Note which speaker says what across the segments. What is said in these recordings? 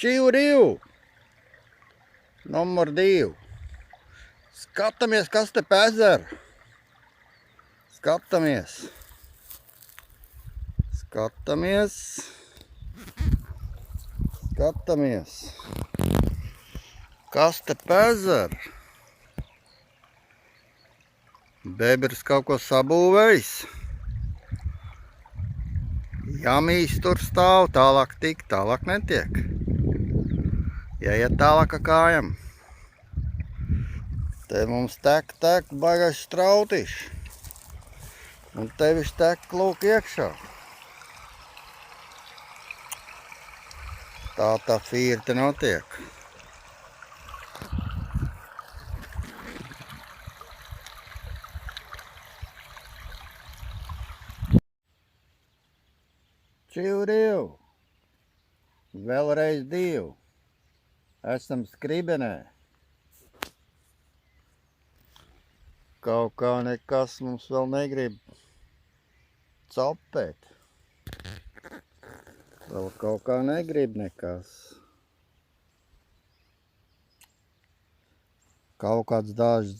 Speaker 1: Čīvu, numur 2. Skatāmies, kas te pēzer. Skatāmies. Skatāmies. Skatāmies. Kas te pēzer? Bebris kaut ko sabūvējis. Jamīs tur stāv, tālāk tik, tālāk netiek. Jāiet tālāk ar kājām. Te mums tek baigais strautišs. Un te viņš tek lūk iekšā. Tā fīrte notiek. Čīvu, vēlreiz 2. Esam skribenē. Kaut kā nekas mums vēl negrib capēt. Vēl kaut kā negrib nekas. Kaut kāds dažas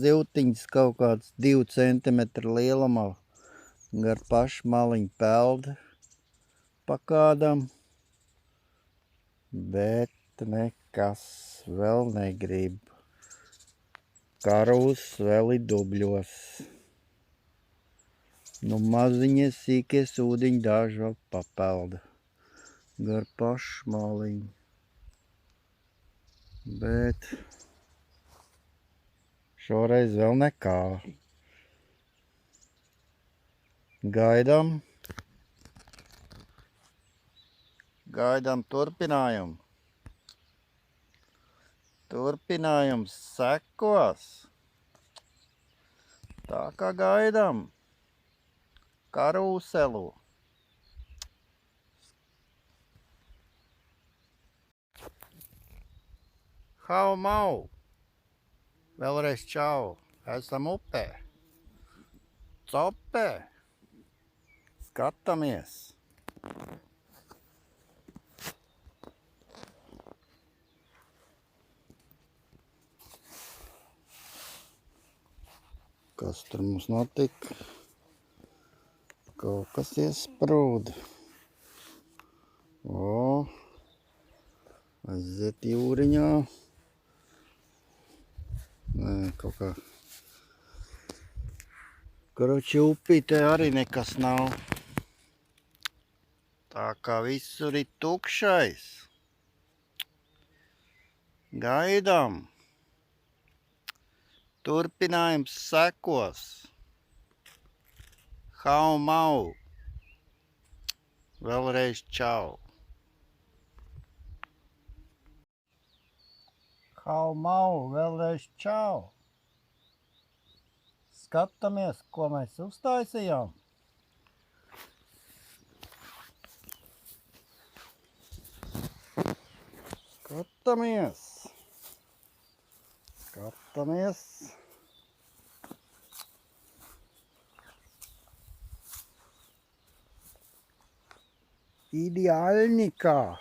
Speaker 1: zivtiņas, kaut kāds 2 centimetri lielumā. Gar pašu maliņu peld pa kādam. Bet nekas vēl negrib. Karūs vēl ir dubļos. Nu maziņie sīkie sūdiņi daži vēl papelda. Gar pašu maliņu. Bet šoreiz vēl nekā. Gaidām. Gaidām turpinājumu. Turpinājums sekos. Tā kā gaidām. Karūselu. Hau mau. Vēlreiz čau. Esam upē. Copē. Skatāmies. Kas tur mums notika? Kaut kas iesprūda. O, aiziet jūriņā. Nē, kaut kā. Karoči upītē arī nekas nav. Tā kā visur ir tukšais. Gaidām. Turpinājums sekos. Hau mau. Vēlreiz čau. Hau mau. Vēlreiz čau. Skatāmies, ko mēs uztaisījām. Skatāmies. Skatāmies. Idealnika.